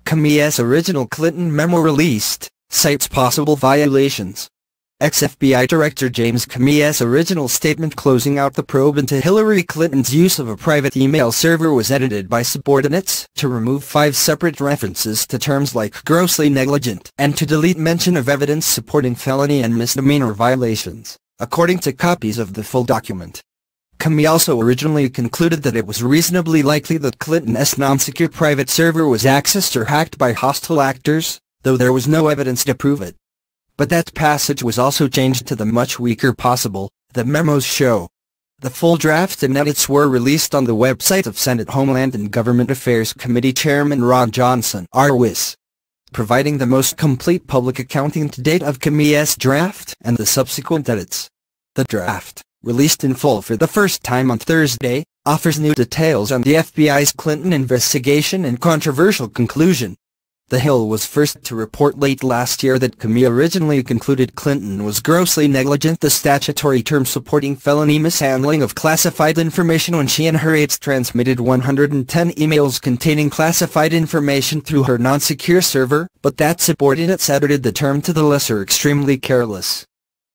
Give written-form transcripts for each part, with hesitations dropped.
Comey's original Clinton memo released, cites possible violations. Ex-FBI Director James Comey's original statement closing out the probe into Hillary Clinton's use of a private email server was edited by subordinates to remove 5 separate references to terms like grossly negligent and to delete mention of evidence supporting felony and misdemeanor violations, according to copies of the full document. Comey also originally concluded that it was reasonably likely that Clinton's nonsecure private server was accessed or hacked by hostile actors, though there was no evidence to prove it. But that passage was also changed to the much weaker possible, the memos show. The full draft and edits were released on the website of Senate Homeland and Government Affairs Committee Chairman Ron Johnson, RWIS, providing the most complete public accounting to date of Comey's draft and the subsequent edits. The draft, released in full for the first time on Thursday, offers new details on the FBI's Clinton investigation and controversial conclusion. The Hill was first to report late last year that Comey originally concluded Clinton was grossly negligent, the statutory term supporting felony mishandling of classified information, when she and her aides transmitted 110 emails containing classified information through her non-secure server, but that subordinates edited the term to the lesser extremely careless.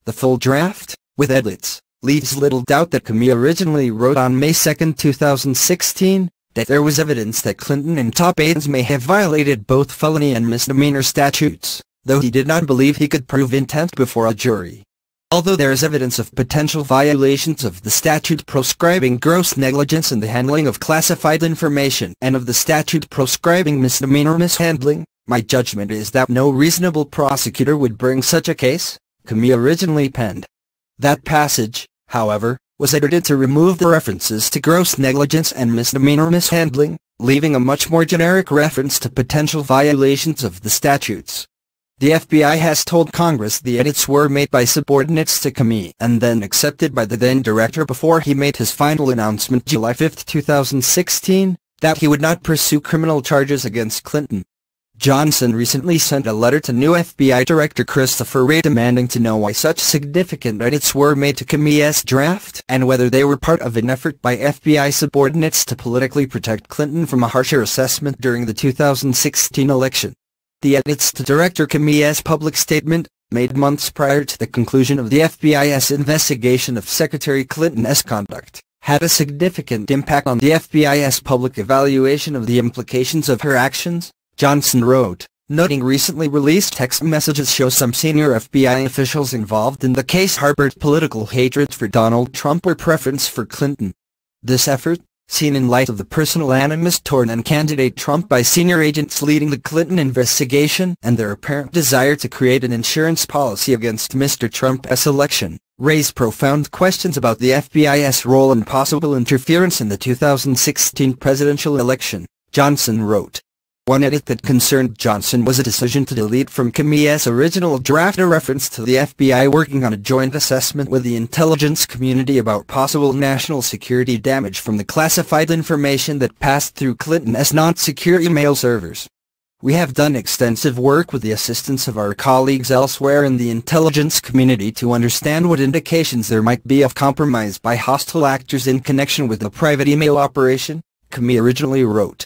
The full draft, with edits, leaves little doubt that Comey originally wrote on May 2, 2016, that there was evidence that Clinton and top aides may have violated both felony and misdemeanor statutes, though he did not believe he could prove intent before a jury. Although there is evidence of potential violations of the statute proscribing gross negligence in the handling of classified information and of the statute proscribing misdemeanor mishandling, my judgment is that no reasonable prosecutor would bring such a case, Comey originally penned. That passage, however, was edited to remove the references to gross negligence and misdemeanor mishandling, leaving a much more generic reference to potential violations of the statutes. The FBI has told Congress the edits were made by subordinates to Comey and then accepted by the then director before he made his final announcement July 5, 2016, that he would not pursue criminal charges against Clinton. Johnson recently sent a letter to new FBI Director Christopher Wray demanding to know why such significant edits were made to Comey's draft and whether they were part of an effort by FBI subordinates to politically protect Clinton from a harsher assessment during the 2016 election. The edits to Director Comey's public statement, made months prior to the conclusion of the FBI's investigation of Secretary Clinton's conduct, had a significant impact on the FBI's public evaluation of the implications of her actions, Johnson wrote, noting recently released text messages show some senior FBI officials involved in the case harbored political hatred for Donald Trump or preference for Clinton. This effort, seen in light of the personal animus toward candidate Trump by senior agents leading the Clinton investigation and their apparent desire to create an insurance policy against Mr. Trump's election, raised profound questions about the FBI's role and possible interference in the 2016 presidential election, Johnson wrote. One edit that concerned Johnson was a decision to delete from Comey's original draft a reference to the FBI working on a joint assessment with the intelligence community about possible national security damage from the classified information that passed through Clinton's non-secure email servers. We have done extensive work with the assistance of our colleagues elsewhere in the intelligence community to understand what indications there might be of compromise by hostile actors in connection with the private email operation, Comey originally wrote.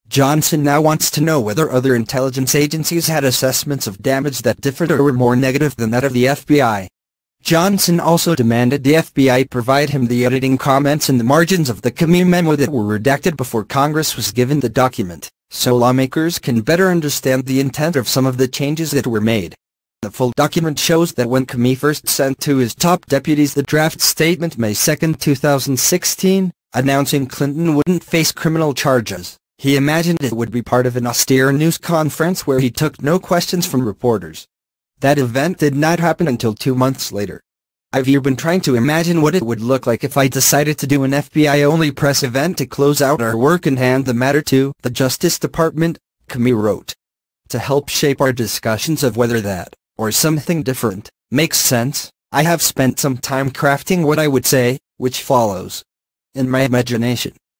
Johnson now wants to know whether other intelligence agencies had assessments of damage that differed or were more negative than that of the FBI. Johnson also demanded the FBI provide him the editing comments in the margins of the Comey memo that were redacted before Congress was given the document, so lawmakers can better understand the intent of some of the changes that were made. The full document shows that when Comey first sent to his top deputies the draft statement May 2, 2016, announcing Clinton wouldn't face criminal charges, he imagined it would be part of an austere news conference where he took no questions from reporters. That event did not happen until 2 months later. I've been trying to imagine what it would look like if I decided to do an FBI-only press event to close out our work and hand the matter to the Justice Department, Comey wrote. To help shape our discussions of whether that, or something different, makes sense, I have spent some time crafting what I would say, which follows. In my imagination,